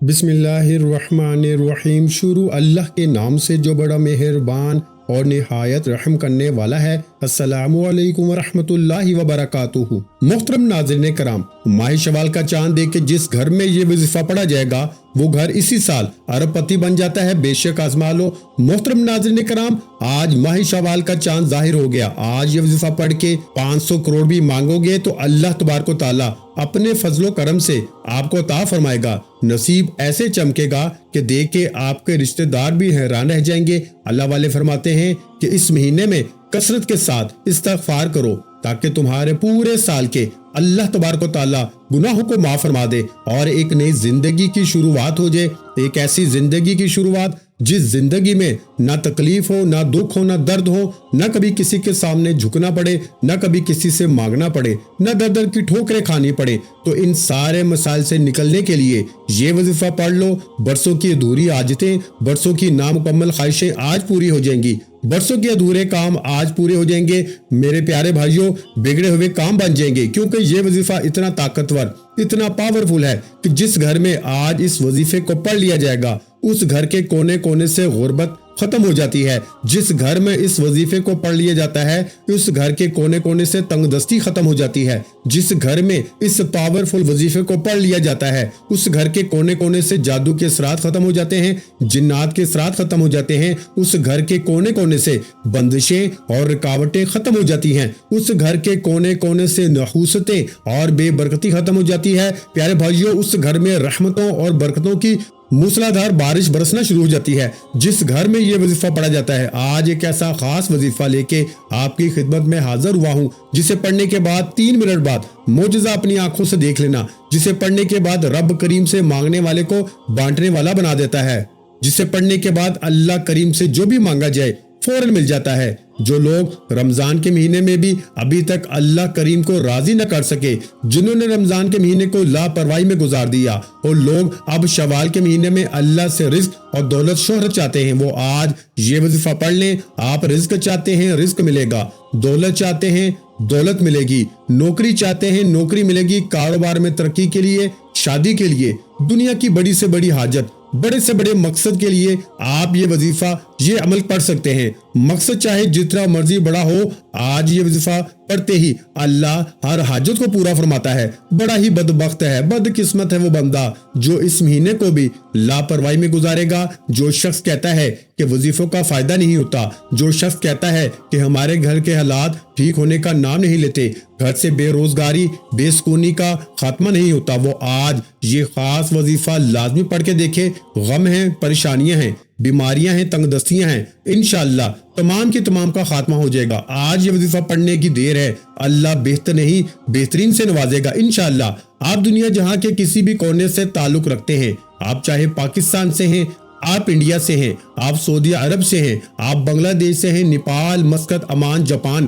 بسم اللہ الرحمن الرحیم۔ شروع اللہ کے نام سے جو بڑا مہربان اور نہایت رحم کرنے والا ہے۔ السلام علیکم ورحمۃ اللہ وبرکاتہ۔ محترم ناظرین کرام، ماہ شوال کا چاند دیکھ کے جس گھر میں یہ وظیفہ پڑھا جائے گا وہ گھر اسی سال ارب پتی بن جاتا ہے۔ بے شک آزما لو۔ محترم ناظرین کرام، آج ماہ شوال کا چاند ظاہر ہو گیا۔ آج یہ وظیفہ پڑھ کے 500 کروڑ بھی مانگو گے تو اللہ تبارک و تعالی اپنے فضل و کرم سے آپ کو عطا فرمائے گا۔ نصیب ایسے چمکے گا کہ دیکھ کے آپ کے رشتہ دار بھی حیران رہ جائیں گے۔ اللہ والے فرماتے ہیں کہ اس مہینے میں کثرت کے ساتھ استغفار کرو تاکہ تمہارے پورے سال کے اللہ تبارک و تعالی گناہوں کو معاف فرما دے اور ایک نئی زندگی کی شروعات ہو جائے۔ ایک ایسی زندگی کی شروعات جس زندگی میں نہ تکلیف ہو، نہ دکھ ہو، نہ درد ہو، نہ کبھی کسی کے سامنے جھکنا پڑے، نہ کبھی کسی سے مانگنا پڑے، نہ در در کی ٹھوکریں کھانی پڑے۔ تو ان سارے مسائل سے نکلنے کے لیے یہ وظیفہ پڑھ لو۔ برسوں کی ادھوری عاجتیں، برسوں کی نامکمل خواہشیں آج پوری ہو جائیں گی۔ برسوں کے ادھورے کام آج پورے ہو جائیں گے۔ میرے پیارے بھائیوں، بگڑے ہوئے کام بن جائیں گے، کیونکہ یہ وظیفہ اتنا طاقتور، اتنا پاورفل ہے کہ جس گھر میں آج اس وظیفے کو پڑھ لیا جائے گا اس گھر کے کونے کونے سے غربت ختم ہو جاتی ہے۔ جس گھر میں اس وظیفے کو پڑھ لیا جاتا ہے اس گھر کے کونے کونے سے تنگ دستی ختم ہو جاتی ہے۔ جس گھر میں اس پاورفل وظیفے کو پڑھ لیا جاتا ہے اس گھر کے کونے کونے سے جادو کے اثرات ختم ہو جاتے ہیں، جنات کے اثرات ختم ہو جاتے ہیں۔ اس گھر کے کونے کونے سے بندشیں اور رکاوٹیں ختم ہو جاتی ہیں۔ اس گھر کے کونے کونے سے نحوستیں اور بے برکتی ختم ہو جاتی ہے۔ پیارے بھائیوں، اس گھر میں رحمتوں اور برکتوں کی موسلادھار بارش برسنا شروع ہو جاتی ہے۔ جس گھر میں یہ وظیفہ پڑھا جاتا ہے، آج ایک ایسا خاص وظیفہ لے کے آپ کی خدمت میں حاضر ہوا ہوں جسے پڑھنے کے بعد 3 منٹ بعد معجزہ اپنی آنکھوں سے دیکھ لینا، جسے پڑھنے کے بعد رب کریم سے مانگنے والے کو بانٹنے والا بنا دیتا ہے، جسے پڑھنے کے بعد اللہ کریم سے جو بھی مانگا جائے فوراً مل جاتا ہے۔ جو لوگ رمضان کے مہینے میں بھی ابھی تک اللہ کریم کو راضی نہ کر سکے، جنہوں نے رمضان کے مہینے کو لاپرواہی میں گزار دیا، اور لوگ اب شوال کے مہینے میں اللہ سے رزق اور دولت شہرت چاہتے ہیں، وہ آج یہ وظیفہ پڑھ لیں۔ آپ رزق چاہتے ہیں، رزق ملے گا۔ دولت چاہتے ہیں، دولت ملے گی۔ نوکری چاہتے ہیں، نوکری ملے گی۔ کاروبار میں ترقی کے لیے، شادی کے لیے، دنیا کی بڑی سے بڑی حاجت، بڑے سے بڑے مقصد کے لیے آپ یہ وظیفہ، یہ عمل پڑھ سکتے ہیں۔ مقصد چاہے جتنا مرضی بڑا ہو، آج یہ وظیفہ پڑھتے ہی اللہ ہر حاجت کو پورا فرماتا ہے۔ بڑا ہی بدبخت ہے، بد قسمت ہے وہ بندہ جو اس مہینے کو بھی لاپرواہی میں گزارے گا۔ جو شخص کہتا ہے کہ وظیفوں کا فائدہ نہیں ہوتا، جو شخص کہتا ہے کہ ہمارے گھر کے حالات ٹھیک ہونے کا نام نہیں لیتے، گھر سے بے روزگاری، بے سکونی کا خاتمہ نہیں ہوتا، وہ آج یہ خاص وظیفہ لازمی پڑھ کے دیکھے۔ غم ہیں، پریشانیاں ہیں، بیماریاں ہیں، تنگ دستیاں ہیں، انشاءاللہ تمام کی تمام کا خاتمہ ہو جائے گا۔ آج یہ وظیفہ پڑھنے کی دیر ہے، اللہ بہتر نہیں بہترین سے نوازے گا انشاءاللہ۔ آپ دنیا جہاں کے کسی بھی کونے سے تعلق رکھتے ہیں، آپ چاہے پاکستان سے ہیں، آپ انڈیا سے ہیں، آپ سعودی عرب سے ہیں، آپ بنگلہ دیش سے ہیں، نیپال، مسقط، عمان، جاپان،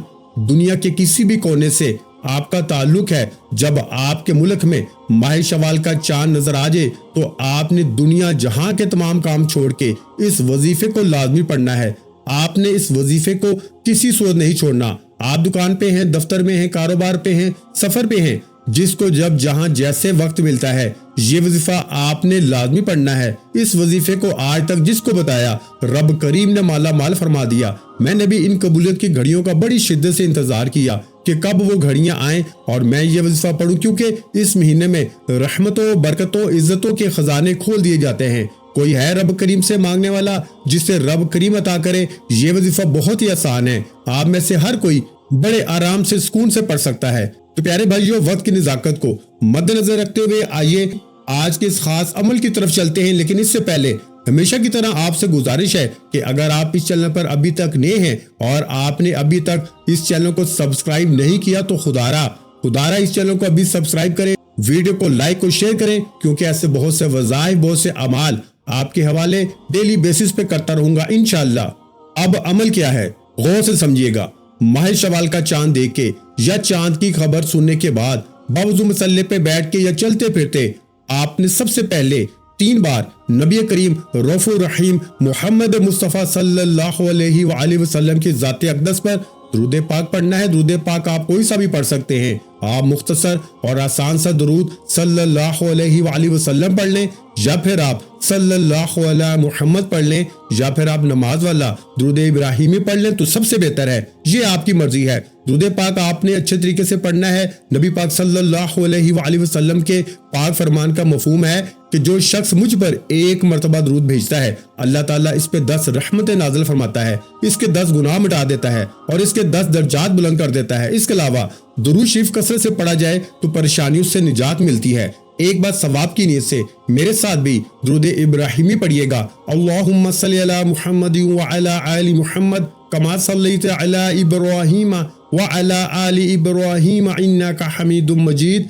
دنیا کے کسی بھی کونے سے آپ کا تعلق ہے، جب آپ کے ملک میں ماہ شوال کا چاند نظر آ جائے تو آپ نے دنیا جہاں کے تمام کام چھوڑ کے اس وظیفے کو لازمی پڑھنا ہے۔ آپ نے اس وظیفے کو کسی صورت نہیں چھوڑنا۔ آپ دکان پہ ہیں، دفتر میں ہیں، کاروبار پہ ہیں، سفر پہ ہیں، جس کو جب جہاں جیسے وقت ملتا ہے یہ وظیفہ آپ نے لازمی پڑھنا ہے۔ اس وظیفے کو آج تک جس کو بتایا رب کریم نے مالا مال فرما دیا۔ میں نے بھی ان قبولیت کی گھڑیوں کا بڑی شدت سے انتظار کیا کہ کب وہ گھڑیاں آئیں اور میں یہ وظیفہ پڑھوں، کیونکہ اس مہینے میں رحمتوں، برکتوں، عزتوں کے خزانے کھول دیے جاتے ہیں۔ کوئی ہے رب کریم سے مانگنے والا جسے رب کریم عطا کرے؟ یہ وظیفہ بہت ہی آسان ہے، آپ میں سے ہر کوئی بڑے آرام سے سکون سے پڑھ سکتا ہے۔ تو پیارے بھائیوں، وقت کی نزاکت کو مد نظر رکھتے ہوئے آئیے آج کے اس خاص عمل کی طرف چلتے ہیں، لیکن اس سے پہلے ہمیشہ کی طرح آپ سے گزارش ہے کہ اگر آپ اس چینل پر ابھی تک نئے ہیں اور آپ نے ابھی تک اس چینل کو سبسکرائب نہیں کیا تو خدارا اس چینل کو ابھی سبسکرائب کریں، ویڈیو کو لائک اور شیئر کریں، کیونکہ ایسے بہت سے وظائف، بہت سے اعمال آپ کے حوالے ڈیلی بیسس پہ کرتا رہوں گا انشاءاللہ۔ اب عمل کیا ہے غور سے سمجھیے گا۔ ماہ شوال کا چاند دیکھ کے یا چاند کی خبر سننے کے بعد باوضو مصلی پہ بیٹھ کے یا چلتے پھرتے آپ نے سب سے پہلے 3 بار نبی کریم رؤوف الرحیم محمد مصطفیٰ صلی اللہ علیہ وآلہ وسلم کی ذات اقدس پر درود پاک پڑھنا ہے، درود پاک آپ کوئی سا بھی پڑھ سکتے ہیں۔ آپ مختصر اور آسان سا درود صلی اللہ علیہ وآلہ وسلم پڑھ لیں، یا پھر آپ صلی اللہ علیہ محمد پڑھ لیں، یا پھر آپ نماز والا درود ابراہیمی پڑھ لیں تو سب سے بہتر ہے، یہ آپ کی مرضی ہے۔ درود پاک آپ نے اچھے طریقے سے پڑھنا ہے۔ نبی پاک صلی اللہ علیہ وآلہ وسلم کے پاک فرمان کا مفہوم ہے کہ جو شخص مجھ پر ایک مرتبہ درود بھیجتا ہے، اللہ تعالیٰ اس پہ 10 رحمتیں نازل فرماتا ہے، اس کے 10 گناہ مٹا دیتا ہے اور اس کے 10 درجات بلند کر دیتا ہے۔ اس کے علاوہ درود شریف کثرت سے پڑھا جائے تو پریشانیوں سے نجات ملتی ہے۔ ایک بات ثواب کی نیت سے میرے ساتھ بھی درود ابراہیمی پڑھیے گا۔ اللہم صلی علی محمد وعلی آل محمد کما صلیت علی ابراہیم وعلی آل ابراہیم انک حمید مجید۔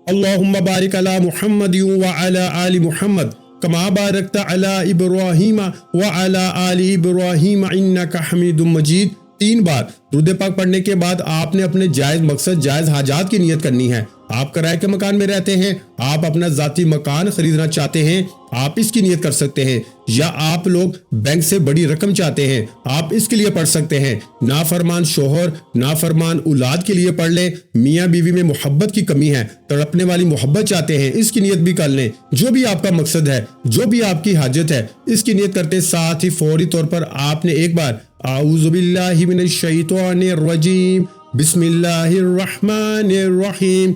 اللہم بارک علی محمد وعلی آل محمد کما بارکت علی ابراہیم وعلی آل ابراہیم انک حمید مجید۔ 3 بار درود پاک پڑھنے کے بعد آپ نے اپنے جائز مقصد، جائز حاجات کی نیت کرنی ہے۔ آپ کرائے کے مکان میں رہتے ہیں، آپ اپنا ذاتی مکان خریدنا چاہتے ہیں، آپ اس کی نیت کر سکتے ہیں، یا آپ لوگ بینک سے بڑی رقم چاہتے ہیں، آپ اس کے لیے پڑھ سکتے ہیں۔ نافرمان شوہر، نافرمان اولاد کے لیے پڑھ لیں۔ میاں بیوی میں محبت کی کمی ہے، تڑپنے والی محبت چاہتے ہیں، اس کی نیت بھی کر لیں۔ جو بھی آپ کا مقصد ہے، جو بھی آپ کی حاجت ہے، اس کی نیت کرتے ساتھ ہی فوری طور پر آپ نے ایک بار اعوذ باللہ من الشیطان الرجیم بسم اللہ الرحمن الرحیم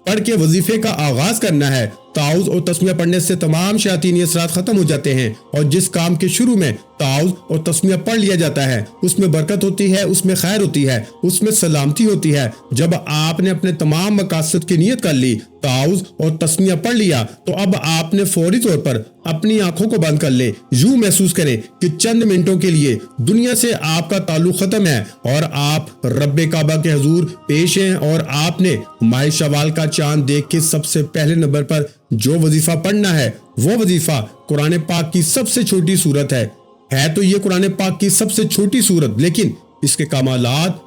پڑھ کے وظیفے کا آغاز کرنا ہے۔ تعوذ اور تسمیہ پڑھنے سے تمام شیاطینی اثرات ختم ہو جاتے ہیں، اور جس کام کے شروع میں تعوذ اور تسمیہ پڑھ لیا جاتا ہے اس میں برکت ہوتی ہے، اس میں خیر ہوتی ہے، اس میں سلامتی ہوتی ہے۔ جب آپ نے اپنے تمام مقاصد کی نیت کر لی، تعوذ اور تسمیہ پڑھ لیا، تو اب آپ نے فوری طور پر اپنی آنکھوں کو بند کر لیں۔ یوں محسوس کریں کہ چند منٹوں کے لیے دنیا سے آپ کا تعلق ختم ہے اور آپ رب کعبہ کے حضور پیش ہیں، اور آپ نے ماہ شوال کا چاند دیکھ کے سب سے پہلے نمبر پر جو وظیفہ پڑھنا ہے وہ وظیفہ قرآن پاک کی سب سے چھوٹی سورت ہے تو یہ قرآن پاک کی سب سے چھوٹی سورت، لیکن اس کے کمالات،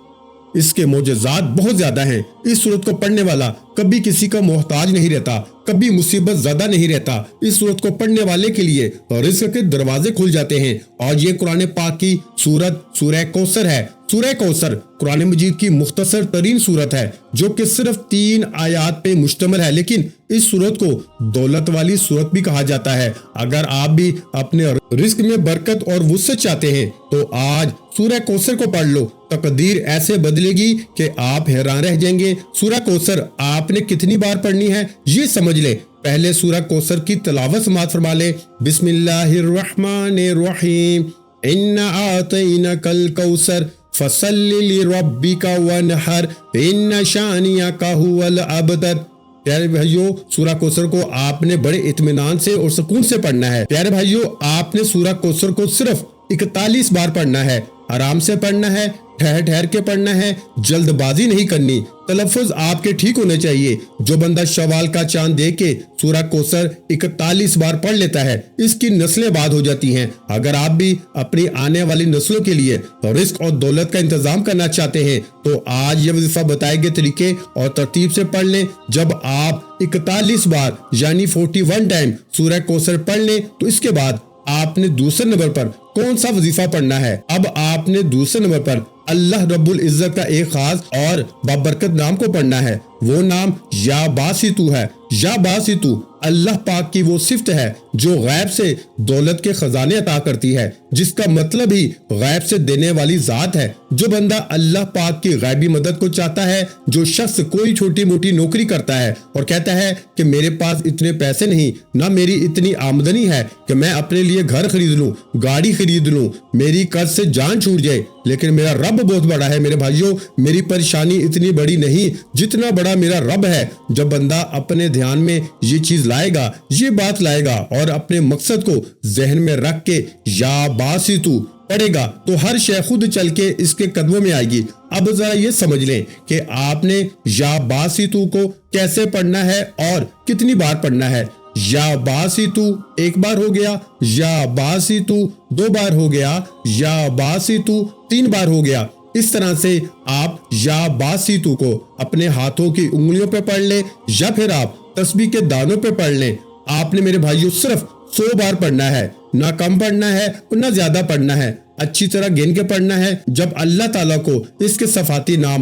اس کے معجزات بہت زیادہ ہیں۔ اس سورت کو پڑھنے والا کبھی کسی کا محتاج نہیں رہتا، کبھی مصیبت زدہ نہیں رہتا۔ اس سورت کو پڑھنے والے کے لیے رزق کے دروازے کھل جاتے ہیں، اور یہ قرآن پاک کی سورت سورہ کوثر ہے۔ سورہ کوثر قرآن مجید کی مختصر ترین سورت ہے جو کہ صرف 3 آیات پہ مشتمل ہے، لیکن اس سورت کو دولت والی سورت بھی کہا جاتا ہے۔ اگر آپ بھی اپنے رزق میں برکت اور وسعت چاہتے ہیں تو آج سورہ کوثر کو پڑھ لو، تقدیر ایسے بدلے گی کہ آپ حیران رہ جائیں گے۔ سورہ کوثر آپ نے کتنی بار پڑھنی ہے یہ سمجھ لیں۔ پہلے سورہ کوثر کی تلاوت سماعت فرما لیں۔ بسم اللہ الرحمن الرحیم انا اعطیناک الکوثر فصل لربک وانحر ان شانئک ھو الابتر۔ پیارے بھائیو، سورہ کوثر کو آپ نے بڑے اطمینان سے اور سکون سے پڑھنا ہے۔ پیارے بھائیو، آپ نے سورہ کوثر کو صرف 41 بار پڑھنا ہے، آرام سے پڑھنا ہے، ٹھہر ٹھہر کے پڑھنا ہے، جلد بازی نہیں کرنی۔ تلفظ آپ کے ٹھیک ہونے چاہیے۔ جو بندہ شوال کا چاند دیکھ کے سورہ کوثر 41 بار پڑھ لیتا ہے، اس کی نسلیں بعد ہو جاتی ہیں۔ اگر آپ بھی اپنی آنے والی نسلوں کے لیے رزق اور دولت کا انتظام کرنا چاہتے ہیں تو آج یہ وظیفہ بتائے گئے طریقے اور ترتیب سے پڑھ لیں۔ جب آپ 41 بار یعنی 41 ٹائم سورہ کوثر پڑھ لیں تو اس کے بعد آپ نے دوسرے نمبر پر کون سا وظیفہ پڑھنا ہے؟ اب آپ نے دوسرے نمبر پر اللہ رب العزت کا ایک خاص اور بابرکت نام کو پڑھنا ہے۔ وہ نام یا باسطو ہے۔ یا باسطو اللہ پاک کی وہ صفت ہے جو غیب سے دولت کے خزانے عطا کرتی ہے، جس کا مطلب ہی غیب سے دینے والی ذات ہے۔ جو بندہ اللہ پاک کی غیبی مدد کو چاہتا ہے، جو شخص کوئی چھوٹی موٹی نوکری کرتا ہے اور کہتا ہے کہ میرے پاس اتنے پیسے نہیں، نہ میری اتنی آمدنی ہے کہ میں اپنے لیے گھر خرید لوں، گاڑی خرید لوں، میری قرض سے جان چھوٹ جائے، لیکن میرا رب بہت بڑا ہے۔ میرے بھائیوں، میری پریشانی اتنی بڑی نہیں جتنا بڑا میرا رب ہے۔ جب بندہ اپنے دھیان میں یہ چیز لائے گا، یہ بات لائے گا اور اپنے مقصد کو ذہن میں رکھ کے یا باسطو پڑھے گا تو ہر شے خود چل کے اس کے قدموں میں آئے گی۔ اب ذرا یہ سمجھ لیں کہ آپ نے یا باسطو کو کیسے پڑھنا ہے اور کتنی بار پڑھنا ہے۔ یا باسطو 1 بار ہو گیا، یا باسطو 2 بار ہو گیا، یا باسطو 3 بار ہو گیا۔ اس طرح سے آپ یا باسطو کو اپنے ہاتھوں کی انگلیوں پہ پڑھ لیں، یا پھر آپ تسبیح کے دانوں پہ پڑھ لیں۔ آپ نے میرے بھائیوں صرف 100 بار پڑھنا ہے، نہ کم پڑھنا ہے اور نہ زیادہ پڑھنا ہے۔ اچھی طرح گن کے پڑھنا ہے۔ جب اللہ تعالیٰ کو اس کے صفاتی نام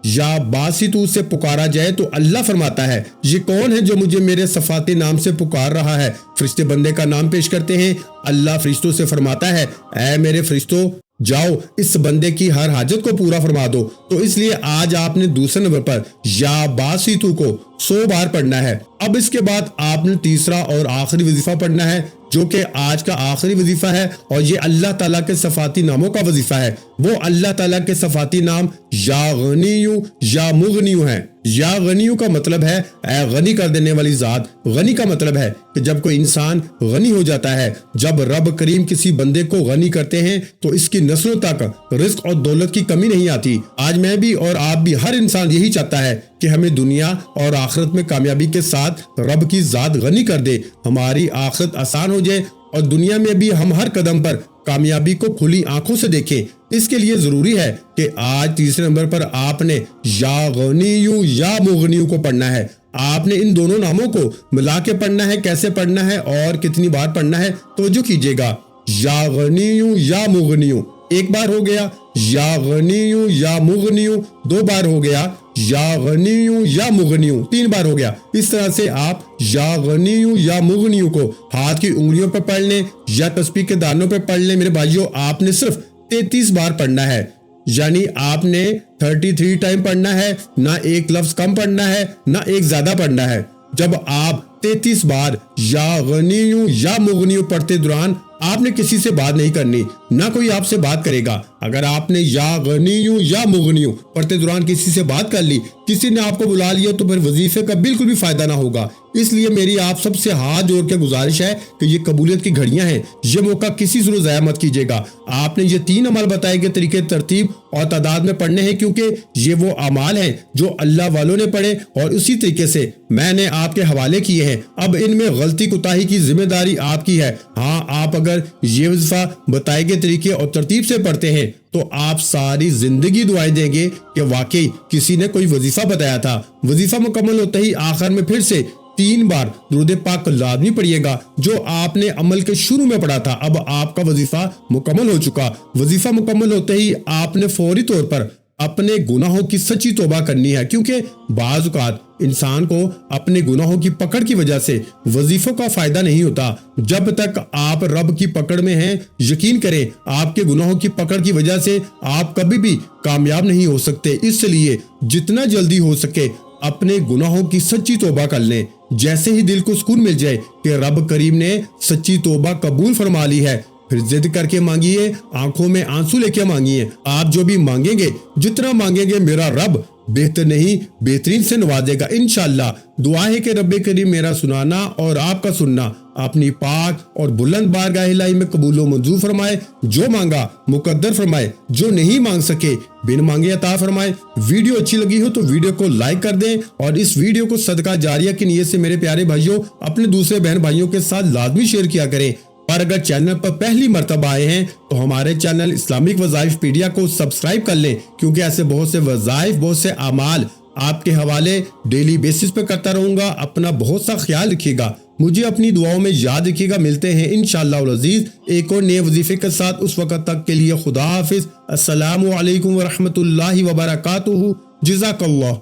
یا باسطو سے پکارا جائے تو اللہ فرماتا ہے یہ کون ہے جو مجھے میرے صفاتی نام سے پکار رہا ہے؟ فرشتے بندے کا نام پیش کرتے ہیں، اللہ فرشتوں سے فرماتا ہے اے میرے فرشتوں جاؤ اس بندے کی ہر حاجت کو پورا فرما دو۔ تو اس لیے آج آپ نے دوسرے نمبر پر یا باسطو کو 100 بار پڑھنا ہے۔ اب اس کے بعد آپ نے تیسرا اور آخری وظیفہ پڑھنا ہے جو کہ آج کا آخری وظیفہ ہے، اور یہ اللہ تعالیٰ کے صفاتی ناموں کا وظیفہ ہے۔ وہ اللہ تعالیٰ کے صفاتی نام یا غنیو یا مغنیو ہیں۔ یا غنیو کا مطلب ہے اے غنی کر دینے والی ذات۔ غنی کا مطلب ہے کہ جب کوئی انسان غنی ہو جاتا ہے، جب رب کریم کسی بندے کو غنی کرتے ہیں تو اس کی نسلوں تک رزق اور دولت کی کمی نہیں آتی۔ آج میں بھی اور آپ بھی، ہر انسان یہی چاہتا ہے کہ ہمیں دنیا اور آخرت میں کامیابی کے ساتھ رب کی ذات غنی کر دے، ہماری آخرت آسان ہو جائے اور دنیا میں بھی ہم ہر قدم پر کامیابی کو کھلی آنکھوں سے دیکھیں۔ اس کے لیے ضروری ہے کہ آج تیسرے نمبر پر آپ نے یا غنیو یا مغنیو کو پڑھنا ہے۔ آپ نے ان دونوں ناموں کو ملا کے پڑھنا ہے۔ کیسے پڑھنا ہے اور کتنی بار پڑھنا ہے توجہ کیجیے گا۔ یا غنیو یا مغنیو ایک بار ہو گیا، یا غنیو یا مغنیو 2 بار ہو گیا، یا غنیو یا مغنیو 3 بار ہو گیا۔ اس طرح سے آپ یا غنیو یا مغنیو کو ہاتھ کی انگلیوں پہ پڑھ لیں یا تسبیح کے دانوں پہ پڑھ لیں۔ میرے بھائیوں، آپ نے صرف 33 بار پڑھنا ہے، یعنی آپ نے 33 ٹائم پڑھنا ہے، نہ ایک لفظ کم پڑھنا ہے نہ ایک زیادہ پڑھنا ہے۔ جب آپ 33 بار یا غنیو یا مغنیو پڑھتے دوران آپ نے کسی سے بات نہیں کرنی، نہ کوئی آپ سے بات کرے گا۔ اگر آپ نے یا غنیو یا مغنیو پڑھتے دوران کسی سے بات کر لی، کسی نے آپ کو بلا لیا، تو پھر وظیفے کا بالکل بھی فائدہ نہ ہوگا۔ اس لیے میری آپ سب سے ہاتھ جوڑ کے گزارش ہے کہ یہ قبولیت کی گھڑیاں ہیں، یہ موقع کسی ضرور ضائع مت کیجیے گا۔ آپ نے یہ 3 عمل بتائے گئے طریقے ترتیب اور تعداد میں پڑھنے ہیں، کیونکہ یہ وہ اعمال ہیں جو اللہ والوں نے پڑھے اور اسی طریقے سے میں نے آپ کے حوالے کیے ہیں۔ اب ان میں غلطی کوتاہی کی ذمہ داری آپ کی ہے۔ ہاں، آپ اگر یہ وظیفہ بتائے گئے طریقے اور ترتیب سے پڑھتے ہیں تو آپ ساری زندگی دعائیں دیں گے کہ واقعی کسی نے کوئی وظیفہ بتایا تھا۔ وظیفہ مکمل ہوتے ہی آخر میں پھر سے 3 بار درود پاک لازمی پڑھیے گا جو آپ نے عمل کے شروع میں پڑھا تھا۔ اب آپ کا وظیفہ مکمل ہو چکا۔ وظیفہ مکمل ہوتے ہی آپ نے فوری طور پر اپنے گناہوں کی سچی توبہ کرنی ہے، کیونکہ بعض اوقات انسان کو اپنے گناہوں کی پکڑ کی وجہ سے وظیفوں کا فائدہ نہیں ہوتا۔ جب تک آپ رب کی پکڑ میں ہیں، یقین کریں آپ کے گناہوں کی پکڑ کی وجہ سے آپ کبھی بھی کامیاب نہیں ہو سکتے۔ اس لیے جتنا جلدی ہو سکے اپنے گناہوں کی سچی توبہ کر لیں۔ جیسے ہی دل کو سکون مل جائے کہ رب کریم نے سچی توبہ قبول فرما لی ہے، پھر ضد کر کے مانگیے، آنکھوں میں آنسو لے کے مانگیے۔ آپ جو بھی مانگیں گے، جتنا مانگیں گے، میرا رب بہتر نہیں بہترین سے نوازے گا انشاءاللہ۔ دعا ہے کہ رب کریم میرا سنانا اور آپ کا سننا اپنی پاک اور بلند بارگاہ الہی میں قبول و منظور فرمائے۔ جو مانگا مقدر فرمائے، جو نہیں مانگ سکے بن مانگے عطا فرمائے۔ ویڈیو اچھی لگی ہو تو ویڈیو کو لائک کر دیں اور اس ویڈیو کو صدقہ جاریہ کی نیت سے میرے پیارے بھائیوں اپنے دوسرے بہن بھائیوں کے ساتھ لازمی شیئر کیا کریں۔ اور اگر چینل پر پہلی مرتبہ آئے ہیں تو ہمارے چینل اسلامک وظائف پیڈیا کو سبسکرائب کر لیں، کیونکہ ایسے بہت سے وظائف، بہت سے اعمال آپ کے حوالے ڈیلی بیسس پہ کرتا رہوں گا۔ اپنا بہت سا خیال رکھیے گا، مجھے اپنی دعاؤں میں یاد رکھیے گا۔ ملتے ہیں انشاءاللہ العزیز ایک اور نئے وظیفے کے ساتھ، اس وقت تک کے لیے خدا حافظ۔ السلام علیکم ورحمۃ اللہ وبرکاتہ۔ جزاک اللہ۔